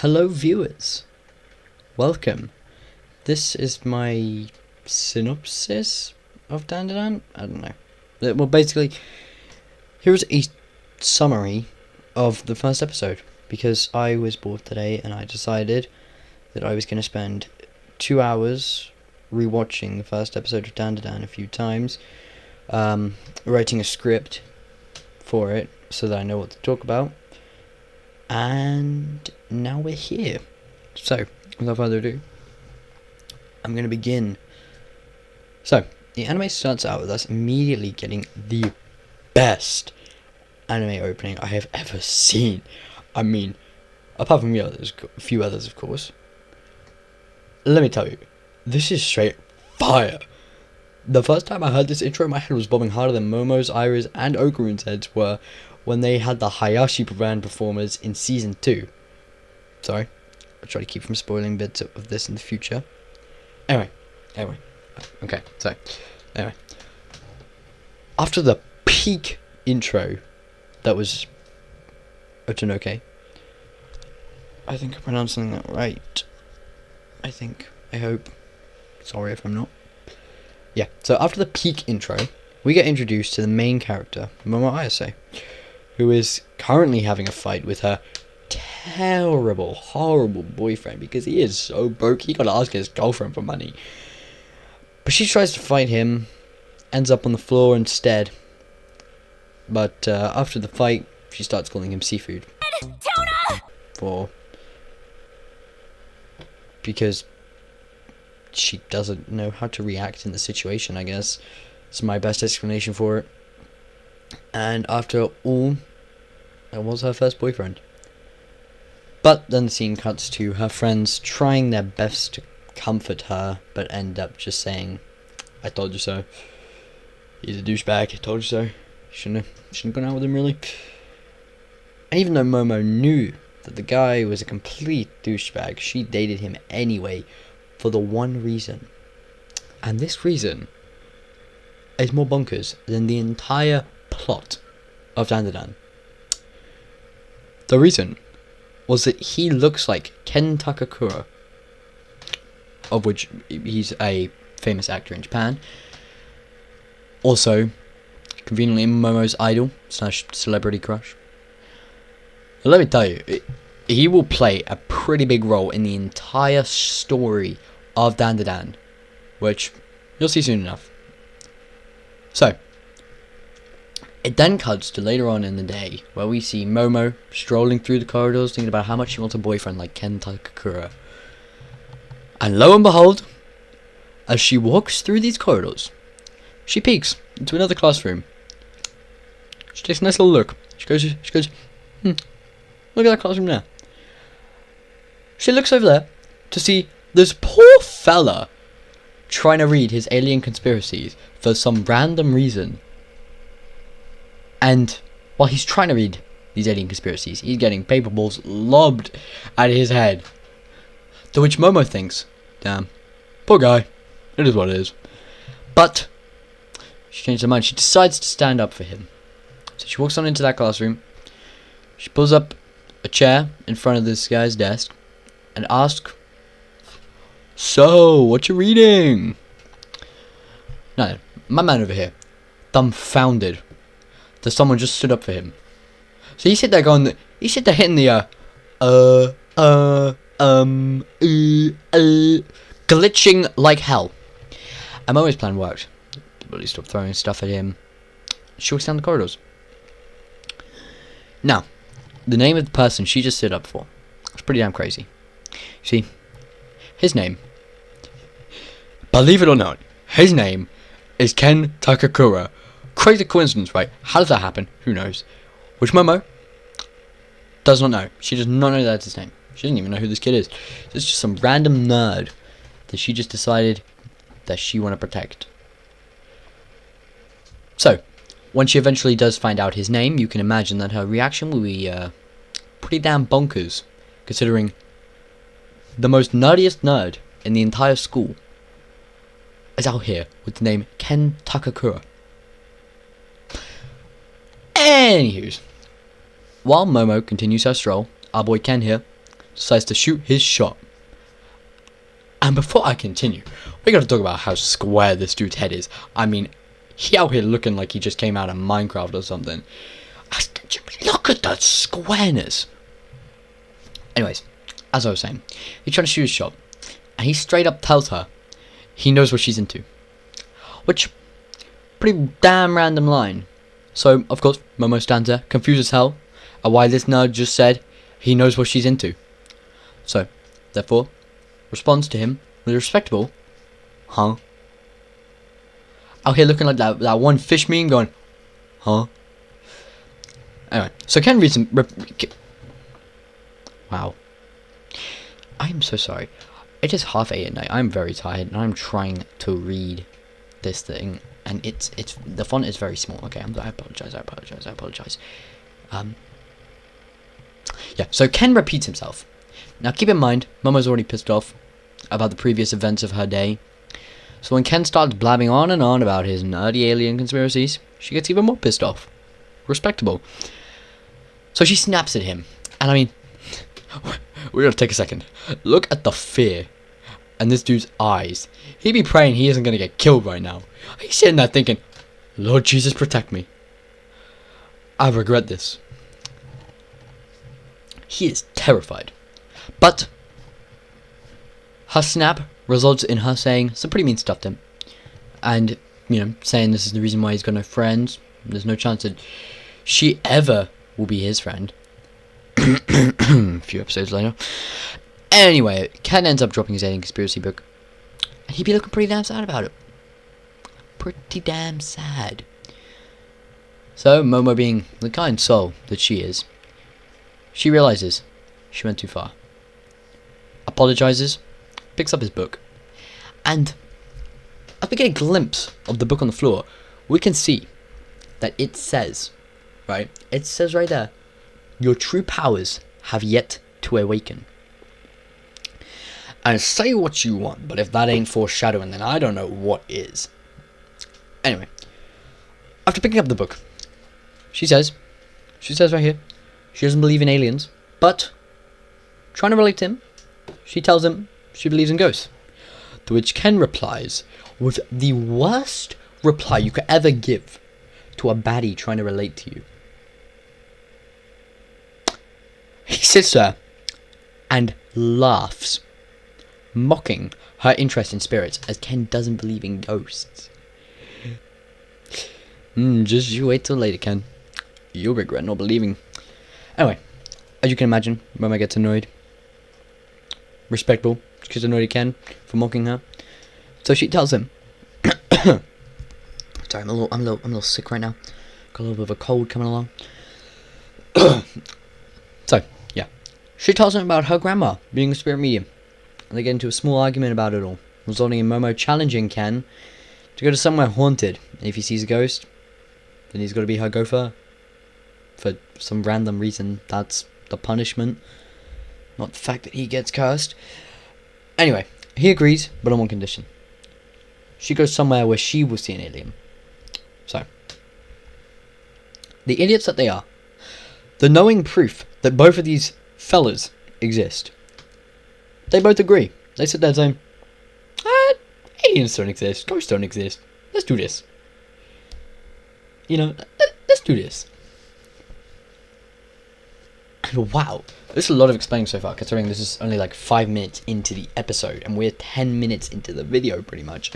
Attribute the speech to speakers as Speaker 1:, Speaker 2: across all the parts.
Speaker 1: Hello viewers, welcome. This is my synopsis of DanDaDan? I don't know. Well, basically, here's a summary of the first episode, because I was bored today and I decided that I was going to spend 2 hours rewatching the first episode of DanDaDan a few times, writing a script for it so that I know what to talk about. And now we're here. So, without further ado, I'm going to begin. So, the anime starts out with us immediately getting the best anime opening I have ever seen. I mean, apart from a few others, of course. Let me tell you, this is straight fire. The first time I heard this intro, my head was bobbing harder than Momo's, Iris, and Okaru's heads were when they had the Hayashi brand performers in Season 2. Sorry, I'll try to keep from spoiling bits of this in the future. Anyway. Okay, so, anyway. After the peak intro that was Otonoke, I think I'm pronouncing that right. I hope. Sorry if I'm not. Yeah, so after the peak intro, we get introduced to the main character, Momo Ayase, who is currently having a fight with her terrible, horrible boyfriend because he is so broke he gotta ask his girlfriend for money. But she tries to fight him, ends up on the floor instead. But after the fight, she starts calling him seafood. Tuna! Because she doesn't know how to react in the situation, I guess. It's my best explanation for it. And after all, that was her first boyfriend. But then the scene cuts to her friends trying their best to comfort her, but end up just saying, "I told you so. He's a douchebag. I told you so. Shouldn't have gone out with him, really." And even though Momo knew that the guy was a complete douchebag, she dated him anyway for the one reason. And this reason is more bonkers than the entire plot of DanDaDan. The reason was that he looks like Ken Takakura, of which he's a famous actor in Japan. Also, conveniently Momo's idol / celebrity crush. But let me tell you, he will play a pretty big role in the entire story of DanDaDan, which you'll see soon enough. So, it then cuts to later on in the day, where we see Momo strolling through the corridors thinking about how much she wants a boyfriend like Ken Takakura. And lo and behold, as she walks through these corridors, she peeks into another classroom. She takes a nice little look. She goes, look at that classroom there. She looks over there to see this poor fella trying to read his alien conspiracies for some random reason. And while he's trying to read these alien conspiracies, he's getting paper balls lobbed at his head. To which Momo thinks, damn, poor guy, it is what it is. But she changed her mind. She decides to stand up for him. So she walks on into that classroom. She pulls up a chair in front of this guy's desk and asks, "So, what you reading?" Now, my man over here, dumbfounded that someone just stood up for him. So he's sitting there hitting the glitching like hell. And Momo's plan worked. The bully stopped throwing stuff at him. She walks down the corridors. Now, the name of the person she just stood up for was pretty damn crazy. See, his name, believe it or not, his name is Ken Takakura. Crazy coincidence, right? How does that happen? Who knows? Which Momo does not know. She does not know that's his name. She doesn't even know who this kid is. It's just some random nerd that she just decided that she want to protect. So, when she eventually does find out his name, you can imagine that her reaction will be pretty damn bonkers, considering the most nerdiest nerd in the entire school is out here with the name Ken Takakura. Anywho, while Momo continues her stroll, our boy Ken here decides to shoot his shot. And before I continue, we gotta talk about how square this dude's head is. I mean, he out here looking like he just came out of Minecraft or something. Look at that squareness. Anyways, as I was saying, he's trying to shoot his shot, and he straight up tells her he knows what she's into. Which, pretty damn random line. So, of course, Momo stands there, confused as hell, at why this nerd just said he knows what she's into. So, therefore, responds to him with a respectable, huh? Out here looking like that one fish meme going, huh? Anyway, so Ken reads some... Wow. I am so sorry. It is 8:30 at night. I'm very tired, and I'm trying to read this thing, and it's the font is very small. Okay, I apologize. Yeah, so Ken repeats himself. Now keep in mind, Momo's already pissed off about the previous events of her day. So when Ken starts blabbing on and on about his nerdy alien conspiracies, she gets even more pissed off. Respectable. So she snaps at him. And I mean, we gotta take a second. Look at the fear in this dude's eyes. He'd be praying he isn't gonna get killed right now. He's sitting there thinking, Lord Jesus, protect me. I regret this. He is terrified. But her snap results in her saying some pretty mean stuff to him. And, saying this is the reason why he's got no friends. There's no chance that she ever will be his friend. A few episodes later. Anyway, Ken ends up dropping his alien conspiracy book. And he'd be looking pretty damn sad about it. Pretty damn sad. So, Momo being the kind soul that she is, she realizes she went too far. Apologizes, picks up his book, and as we get a glimpse of the book on the floor, we can see that it says, right? It says right there, your true powers have yet to awaken. And say what you want, but if that ain't foreshadowing, then I don't know what is. Anyway, after picking up the book, she says right here, she doesn't believe in aliens, but trying to relate to him, she tells him she believes in ghosts. To which Ken replies with the worst reply you could ever give to a baddie trying to relate to you. He sits there and laughs, mocking her interest in spirits, as Ken doesn't believe in ghosts. Just you wait till later, Ken. You'll regret not believing. Anyway, as you can imagine, Momo gets annoyed. Respectable. She gets annoyed at Ken for mocking her. So she tells him. Sorry, I'm a little sick right now. Got a little bit of a cold coming along. So, yeah. She tells him about her grandma being a spirit medium. And they get into a small argument about it all, resulting in Momo challenging Ken to go to somewhere haunted. And if he sees a ghost, then he's got to be her gopher. For some random reason, that's the punishment. Not the fact that he gets cursed. Anyway, he agrees, but on one condition. She goes somewhere where she will see an alien. So, the idiots that they are, the knowing proof that both of these fellas exist, they both agree. They sit there saying, aliens don't exist, ghosts don't exist, let's do this. Let's do this. And wow, there's a lot of explaining so far, considering this is only like 5 minutes into the episode, and we're 10 minutes into the video, pretty much.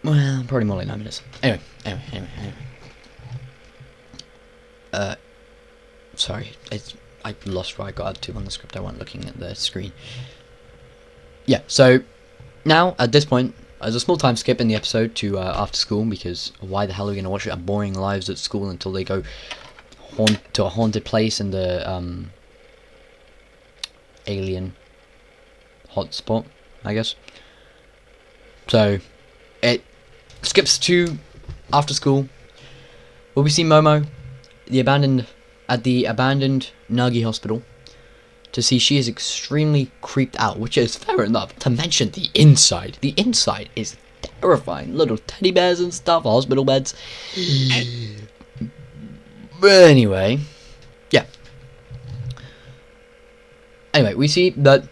Speaker 1: Well, probably more like 9 minutes. Anyway. Sorry, I lost where I got up to on the script. I wasn't looking at the screen. Yeah, so now at this point, there's a small time skip in the episode to after school, because why the hell are we going to watch a boring lives at school until they go to a haunted place in the alien hotspot, I guess. So it skips to after school, where we see Momo at the abandoned Nagi hospital, to see she is extremely creeped out, which is fair enough. To mention the inside is terrifying. Little teddy bears and stuff, hospital beds. But anyway, yeah. Anyway, we see that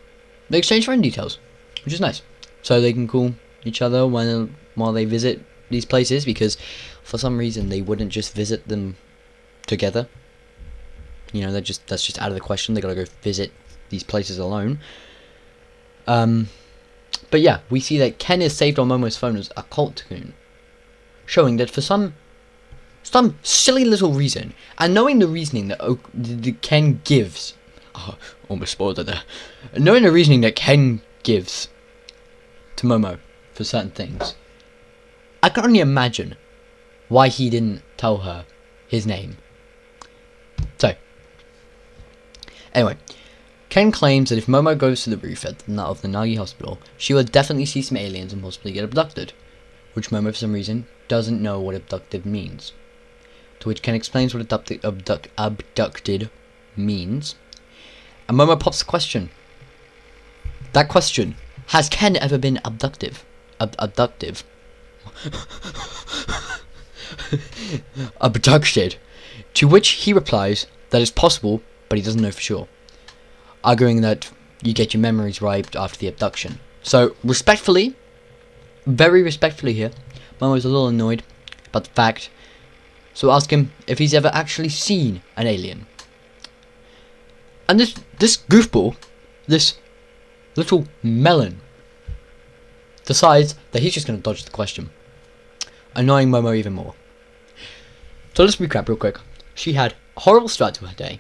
Speaker 1: they exchange phone details, which is nice. So they can call each other while they visit these places, because for some reason they wouldn't just visit them together. You know, that's just out of the question. They gotta go visit these places alone. But yeah, we see that Ken is saved on Momo's phone as a cult coon, showing that for some silly little reason, and knowing the reasoning that Ken gives, almost spoiled it there. Knowing the reasoning that Ken gives to Momo for certain things, I can only imagine why he didn't tell her his name. So, anyway, Ken claims that if Momo goes to the roof of the Nagi hospital, she will definitely see some aliens and possibly get abducted, which Momo for some reason doesn't know what abducted means. To which Ken explains what abducted means, and Momo pops the question. That question: has Ken ever been abductive? Abducted. To which he replies that it's possible, but he doesn't know for sure, arguing that you get your memories wiped after the abduction. So, respectfully, very respectfully here, Momo's a little annoyed about the fact, so ask him if he's ever actually seen an alien. And this goofball, this little melon, decides that he's just going to dodge the question, annoying Momo even more. So let's recap real quick. She had a horrible start to her day.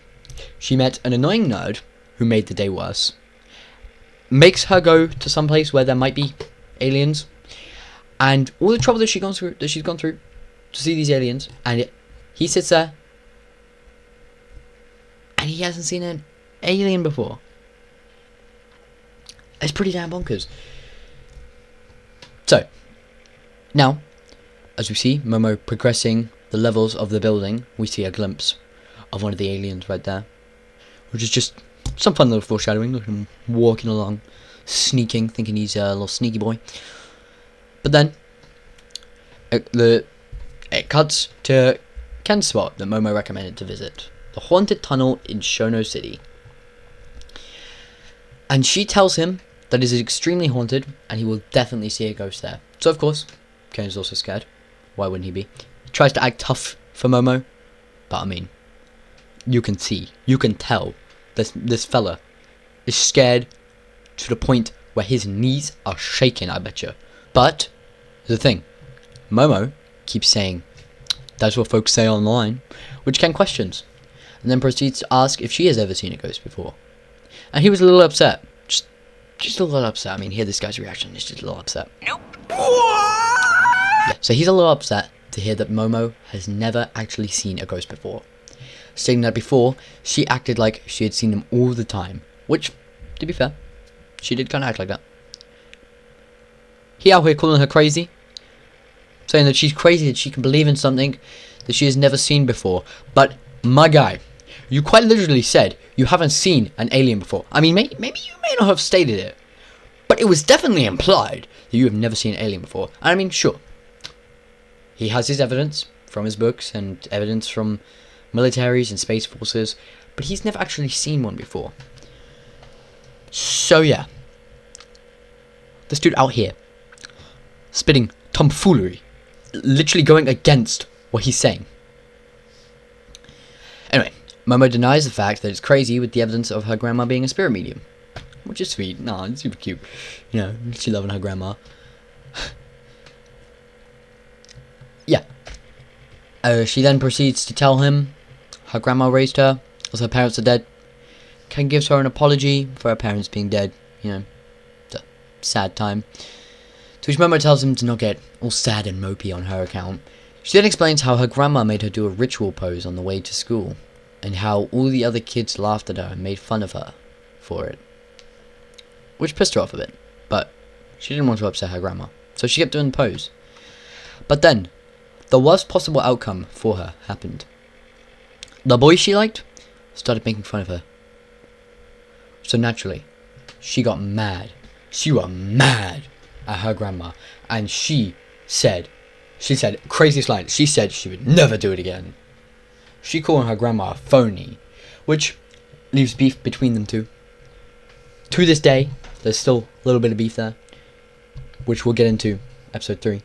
Speaker 1: She met an annoying nerd who made the day worse, makes her go to some place where there might be aliens, and all the trouble that she's gone through to see these aliens, and he sits there and he hasn't seen an alien before. It's pretty damn bonkers. So, now, as we see Momo progressing the levels of the building, we see a glimpse of one of the aliens right there, which is just some fun little foreshadowing. Look at him walking along, sneaking, thinking he's a little sneaky boy. But then, it cuts to Ken's spot that Momo recommended to visit, the haunted tunnel in Shono City. And she tells him that it is extremely haunted, and he will definitely see a ghost there. So of course, Ken is also scared. Why wouldn't he be? He tries to act tough for Momo, but I mean, you can tell, this fella is scared to the point where his knees are shaking, I betcha. But, the thing, Momo keeps saying, that's what folks say online, which Ken questions, and then proceeds to ask if she has ever seen a ghost before. And he was a little upset. Just a little upset. I mean, hear this guy's reaction, he's just a little upset.
Speaker 2: Nope.
Speaker 1: Yeah, so he's a little upset to hear that Momo has never actually seen a ghost before, stating that before, she acted like she had seen them all the time, which, to be fair, she did kind of act like that. He out here calling her crazy, saying that she's crazy, that she can believe in something that she has never seen before. But, my guy, you quite literally said you haven't seen an alien before. I mean, maybe you may not have stated it, but it was definitely implied that you have never seen an alien before. And I mean, sure, he has his evidence from his books and evidence from militaries and space forces, but he's never actually seen one before. So yeah, this dude out here, spitting tomfoolery, literally going against what he's saying. Anyway, Momo denies the fact that it's crazy with the evidence of her grandma being a spirit medium, which is sweet. Nah, it's super cute. You know, she loving her grandma. Yeah. She then proceeds to tell him her grandma raised her, as her parents are dead. Ken gives her an apology for her parents being dead. You know, it's a sad time. To which Momo tells him to not get all sad and mopey on her account. She then explains how her grandma made her do a ritual pose on the way to school, and how all the other kids laughed at her and made fun of her for it, which pissed her off a bit, but she didn't want to upset her grandma, so she kept doing the pose. But then, the worst possible outcome for her happened. The boy she liked started making fun of her. So naturally, she got mad. She got mad at her grandma, and she said, craziest line, she said she would never do it again. She called her grandma a phony, which leaves beef between them two. To this day, there's still a little bit of beef there, which we'll get into episode 3.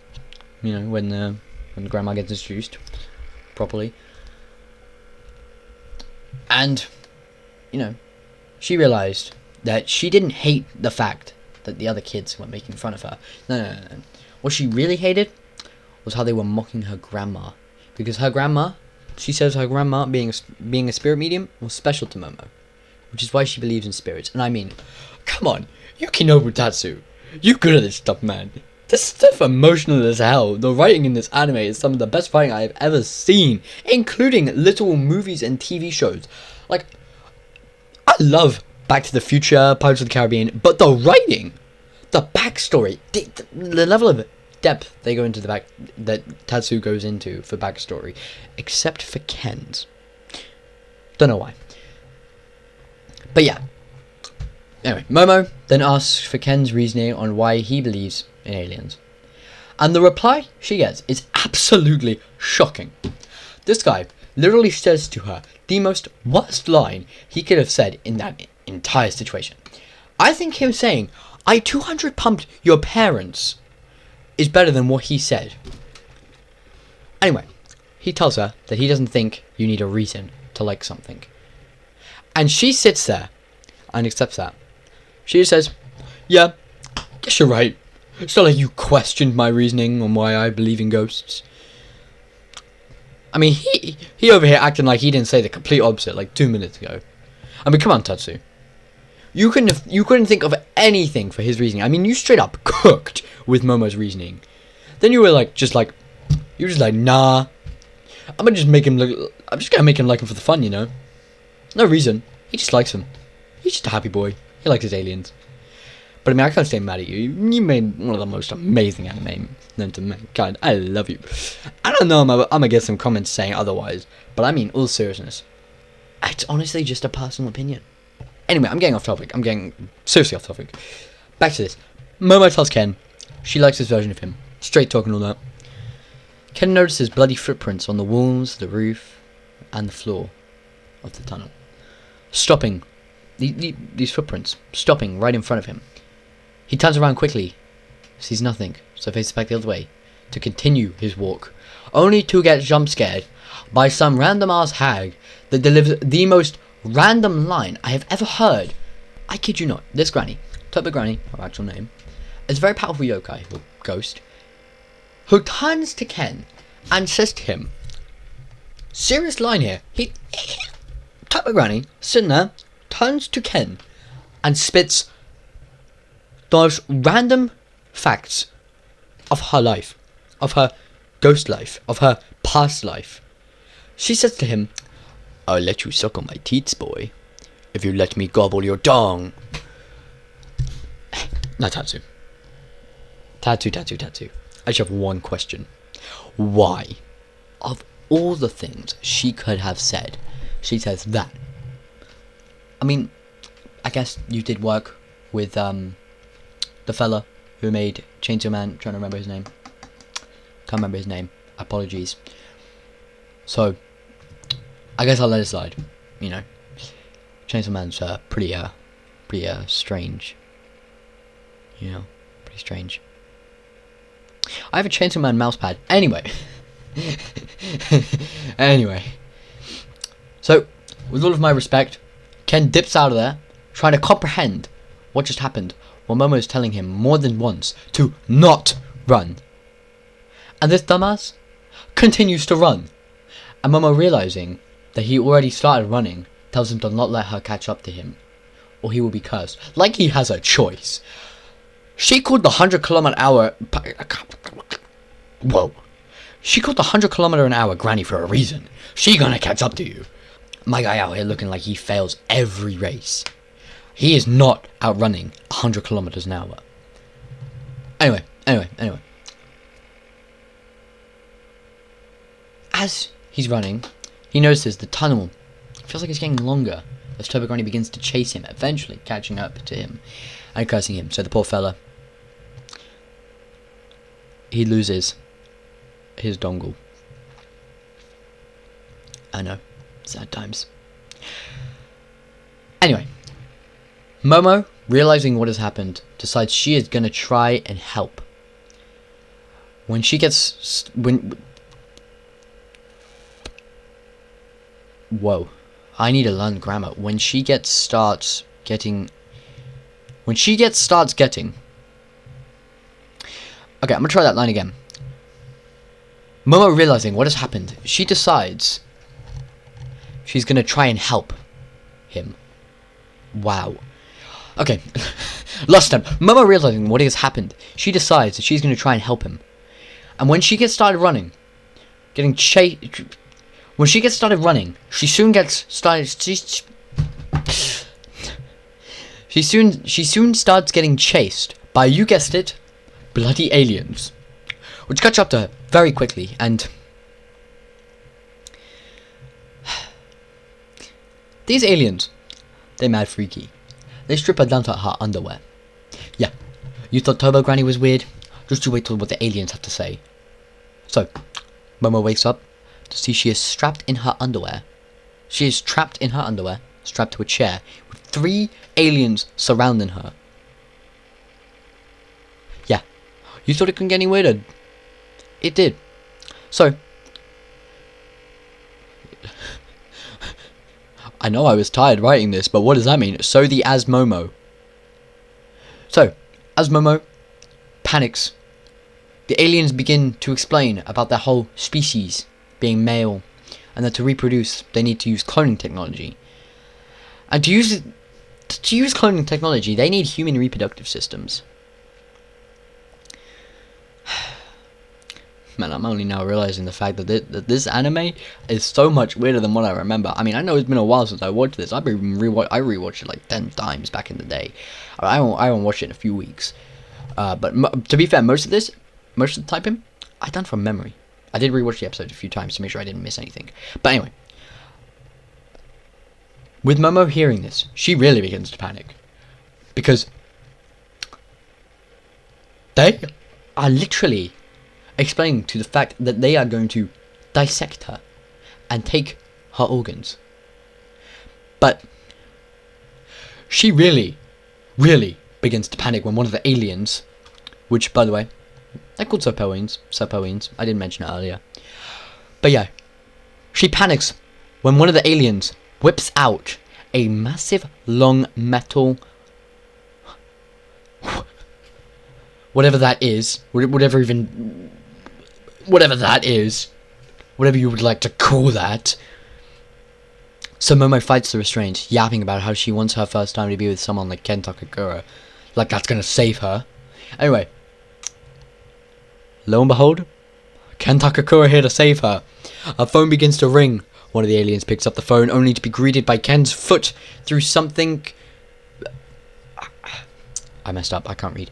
Speaker 1: You know, when Grandma gets introduced properly. And, you know, she realized that she didn't hate the fact that the other kids were making fun of her. No. What she really hated was how they were mocking her grandma. Because her grandma, she says her grandma, being a spirit medium, was special to Momo. Which is why she believes in spirits. And I mean, come on, Yukinobu Tatsu. You good at this stuff, man. This stuff emotional as hell. The writing in this anime is some of the best writing I've ever seen. Including literal movies and TV shows. Like, I love Back to the Future, Pirates of the Caribbean, but the writing, the backstory, the level of depth they go into that Tatsu goes into for backstory, except for Ken's. Don't know why. But yeah. Anyway, Momo then asks for Ken's reasoning on why he believes in aliens. And the reply she gets is absolutely shocking. This guy literally says to her the most worst line he could have said in that entire situation. I think him saying, "I 200 pumped your parents," is better than what he said. Anyway, he tells her that he doesn't think you need a reason to like something. And she sits there and accepts that. She just says, "Yeah, guess you're right. It's not like you questioned my reasoning on why I believe in ghosts." I mean, he over here acting like he didn't say the complete opposite like 2 minutes ago. I mean, come on, Tatsu. You couldn't think of anything for his reasoning. I mean, you straight up cooked with Momo's reasoning. Then you were just like, nah. I'm just gonna make him like him for the fun, you know. No reason. He just likes him. He's just a happy boy. He likes his aliens. But I mean, I can't stay mad at you. You made one of the most amazing anime known to mankind. I love you. I don't know, I'm gonna get some comments saying otherwise. But I mean, all seriousness, it's honestly just a personal opinion. Anyway, I'm getting off topic. I'm getting seriously off topic. Back to this. Momo tells Ken she likes his version of him. Straight talking all that. Ken notices bloody footprints on the walls, the roof, and the floor of the tunnel. Stopping. These footprints. Stopping right in front of him. He turns around quickly. Sees nothing. So faces back the other way. To continue his walk. Only to get jump scared by some random ass hag that delivers the most random line I have ever heard. I kid you not. This granny, Toba Granny, her actual name, is a very powerful yokai, or ghost, who turns to Ken and says to him, serious line here, Toba Granny, sitting there, turns to Ken and spits the most random facts of her life, of her ghost life, of her past life. She says to him, "I'll let you suck on my teats, boy, if you let me gobble your dong." Now, Tatsu. I just have one question. Why, of all the things she could have said, she says that? I mean, I guess you did work with the fella who made Chainsaw Man. Trying to remember his name. Can't remember his name. Apologies. So, I guess I'll let it slide. You know, Chainsaw Man's pretty strange. You know, pretty strange. I have a Chainsaw Man mousepad. Anyway. Anyway. So, with all of my respect, Ken dips out of there, trying to comprehend what just happened, while Momo is telling him more than once to not run. And this dumbass continues to run. And Momo, realizing that he already started running, tells him to not let her catch up to him, or he will be cursed. Like he has a choice. She called the 100km/h... Whoa. She called the 100km/h granny for a reason. She gonna catch up to you. My guy out here looking like he fails every race. He is not outrunning 100km/h. Anyway. As he's running, he notices the tunnel feels like it's getting longer as Toba Granny begins to chase him, eventually catching up to him and cursing him. So the poor fella, he loses his dongle. I know, sad times. Anyway, Momo realizing what has happened, decides she is gonna try and help. When she gets whoa, I need to learn grammar. When she starts getting. Okay, I'm gonna try that line again. Momo realizing what has happened, she decides she's gonna try and help him. Wow. Okay, last time. Momo realizing what has happened, she decides that she's gonna try and help him. And when she gets started running, when she gets started running, she soon starts getting chased by, you guessed it, bloody aliens, which catch up to her very quickly. And these aliens, they're mad freaky. They strip her down to her underwear. Yeah, you thought Turbo Granny was weird? Just you wait till what the aliens have to say. So, Momo wakes up to see she is strapped in her underwear. She is trapped in her underwear, strapped to a chair, with 3 aliens surrounding her. Yeah, you thought it couldn't get any weirder? It did. So, I know I was tired writing this, but what does that mean? So the as Momo panics. The aliens begin to explain about their whole species being male, and that to reproduce they need to use cloning technology. And to use cloning technology, they need human reproductive systems. Man, I'm only now realizing the fact that this anime is so much weirder than what I remember. I mean, I know it's been a while since I watched this. I rewatched it like 10 times back in the day. I won't watch it in a few weeks. But to be fair, most of the typing, I done from memory. I did rewatch the episode a few times to make sure I didn't miss anything. But anyway, with Momo hearing this, she really begins to panic, because they are literally explaining to the fact that they are going to dissect her and take her organs. But she really, really begins to panic when one of the aliens, which, by the way, they're called Serpoines. I didn't mention it earlier. But yeah, she panics when one of the aliens whips out a massive long metal, whatever that is, whatever you would like to call that. So Momo fights the restraint, yapping about how she wants her first time to be with someone like Ken Takakura, like that's gonna save her. Anyway, lo and behold, Ken Takakura here to save her. Her phone begins to ring. One of the aliens picks up the phone, only to be greeted by Ken's foot through something. I messed up, I can't read.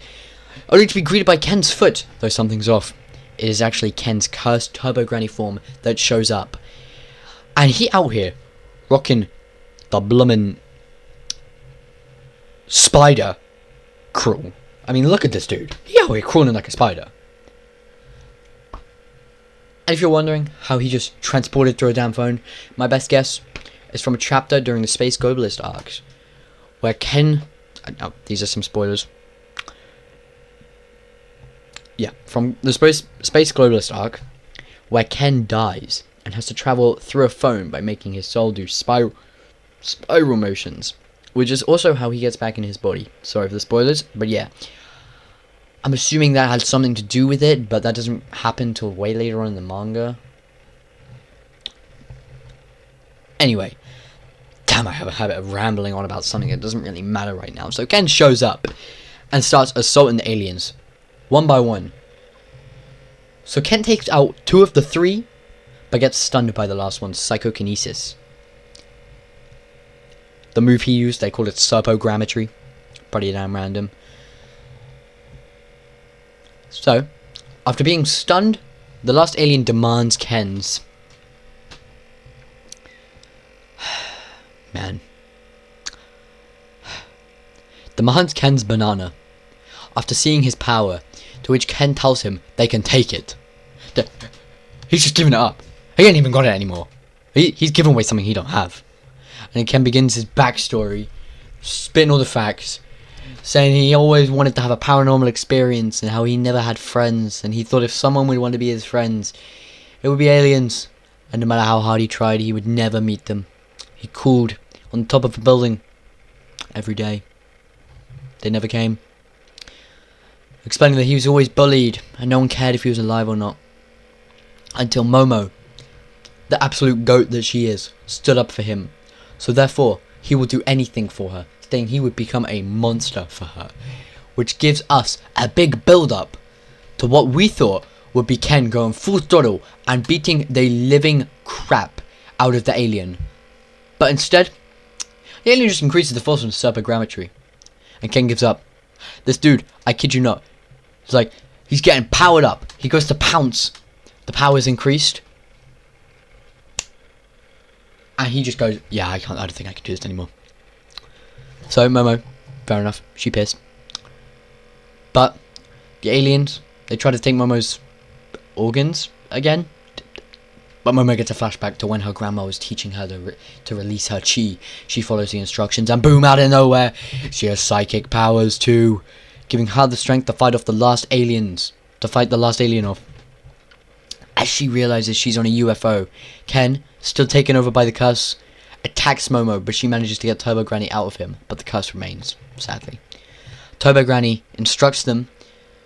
Speaker 1: Only to be greeted by Ken's foot, though something's off. It is actually Ken's cursed Turbo Granny form that shows up. And he out here, rocking the bloomin' spider crawl. I mean, look at this dude. He out here crawling like a spider. And if you're wondering how he just transported through a damn phone, my best guess is from a chapter during the Space Globalist arcs, where Ken... Oh, these are some spoilers. Yeah, from the Space Globalist arc, where Ken dies and has to travel through a phone by making his soul do spiral motions, which is also how he gets back in his body. Sorry for the spoilers, but yeah. I'm assuming that had something to do with it, but that doesn't happen till way later on in the manga. Anyway, damn, I have a habit of rambling on about something that doesn't really matter right now. So Ken shows up and starts assaulting the aliens, one by one. So Ken takes out 2 of the 3, but gets stunned by the last one's psychokinesis. The move he used, they called it serpogrammetry. Pretty damn random. So, after being stunned, the last alien demands Ken's. Man. Demands Ken's banana. After seeing his power, to which Ken tells him they can take it. He's just giving it up. He ain't even got it anymore. He's giving away something he don't have. And Ken begins his backstory, spitting all the facts. saying he always wanted to have a paranormal experience and how he never had friends, and he thought if someone would want to be his friends, it would be aliens, and no matter how hard he tried, he would never meet them. He called on the top of a building every day. They never came. Explaining that he was always bullied and no one cared if he was alive or not. Until Momo, the absolute goat that she is, stood up for him. So therefore, he would do anything for her, saying he would become a monster for her. Which gives us a big build-up to what we thought would be Ken going full throttle and beating the living crap out of the alien. But instead, the alien just increases the force from supergravity. And Ken gives up. This dude, I kid you not, it's like, he's getting powered up. He goes to pounce. The power's increased. And he just goes, yeah, I don't think I can do this anymore. So, Momo, fair enough, she pissed. But, the aliens, they try to take Momo's organs again. But Momo gets a flashback to when her grandma was teaching her to release her chi. She follows the instructions and boom, out of nowhere, she has psychic powers too, giving her the strength to fight off the last aliens. To fight the last alien off. As she realizes she's on a UFO, Ken, still taken over by the curse, attacks Momo, but she manages to get Turbo Granny out of him, but the curse remains, sadly. Turbo Granny instructs them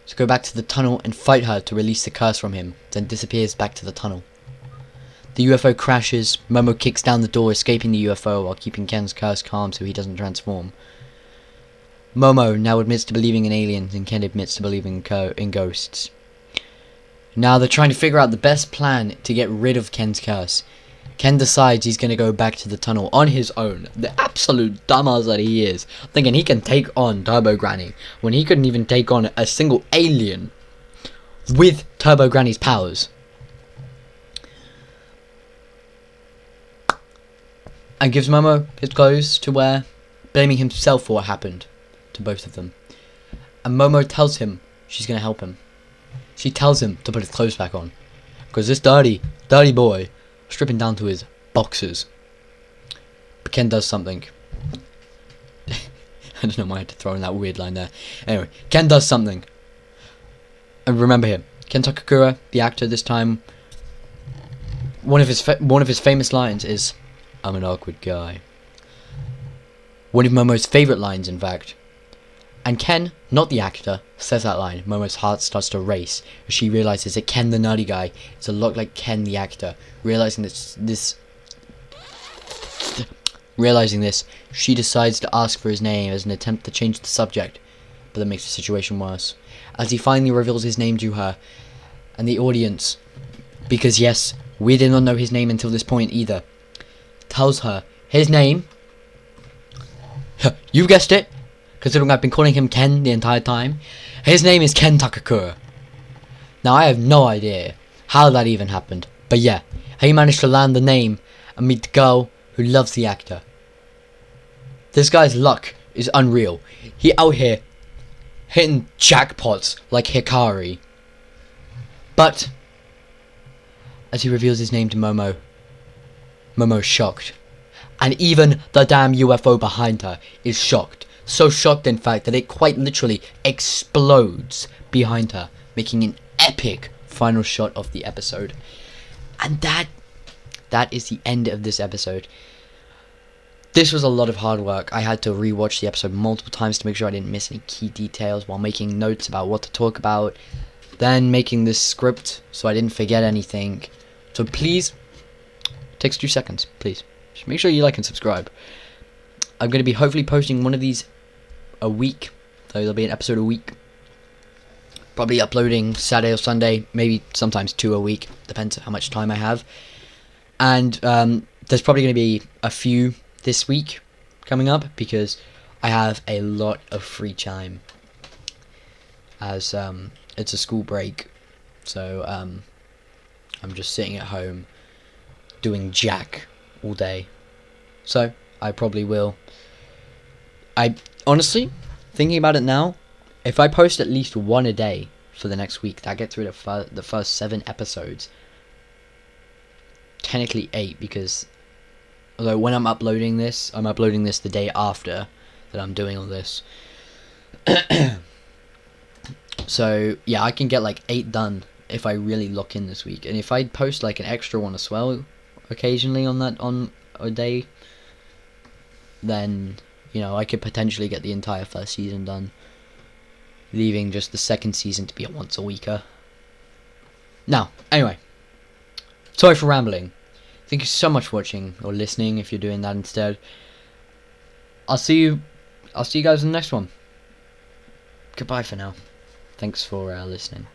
Speaker 1: to go back to the tunnel and fight her to release the curse from him, then disappears back to the tunnel. The UFO crashes, Momo kicks down the door, escaping the UFO while keeping Ken's curse calm so he doesn't transform. Momo now admits to believing in aliens and Ken admits to believing in ghosts. Now they're trying to figure out the best plan to get rid of Ken's curse. Ken decides he's going to go back to the tunnel on his own. The absolute dumbass that he is. Thinking he can take on Turbo Granny when he couldn't even take on a single alien with Turbo Granny's powers. And gives Momo his clothes to wear, blaming himself for what happened to both of them. And Momo tells him she's going to help him. She tells him to put his clothes back on, because this dirty boy stripping down to his boxers. But Ken does something. I don't know why I had to throw in that weird line there. Anyway, Ken does something. And remember him, Ken Takakura, the actor this time. One of his famous lines is, "I'm an awkward guy." One of Momo's favourite lines, in fact. And Ken, not the actor, says that line. Momo's heart starts to race as she realizes that Ken the nerdy guy is a lot like Ken the actor. Realizing this, she decides to ask for his name as an attempt to change the subject, but that makes the situation worse. As he finally reveals his name to her and the audience, because yes, we did not know his name until this point either, tells her his name, you guessed it, considering I've been calling him Ken the entire time, his name is Ken Takakura. Now I have no idea how that even happened, but yeah, he managed to land the name and meet the girl who loves the actor. This guy's luck is unreal. He out here hitting jackpots like Hikari. But as he reveals his name to Momo, Momo's shocked. And even the damn UFO behind her is shocked. So shocked, in fact, that it quite literally explodes behind her, making an epic final shot of the episode. And that is the end of this episode. This was a lot of hard work. I had to rewatch the episode multiple times to make sure I didn't miss any key details while making notes about what to talk about. Then making this script so I didn't forget anything. So please, it takes 2 seconds, please. Just make sure you like and subscribe. I'm going to be hopefully posting one of these a week. So there'll be an episode a week. Probably uploading Saturday or Sunday. Maybe sometimes 2 a week. Depends on how much time I have. And there's probably going to be a few this week coming up, because I have a lot of free time. As it's a school break. So I'm just sitting at home doing jack all day. So I probably will. I honestly, thinking about it now, if I post at least one a day for the next week, that gets rid of the first 7 episodes. Technically 8, because although when I'm uploading this the day after that I'm doing all this. So yeah, I can get like 8 done if I really lock in this week, and if I post like an extra one as well occasionally on a day, then I could potentially get the entire first season done, leaving just the second season to be a once a weeker. Now, anyway, sorry for rambling. Thank you so much for watching or listening if you're doing that instead. I'll see you guys in the next one. Goodbye for now. Thanks for listening.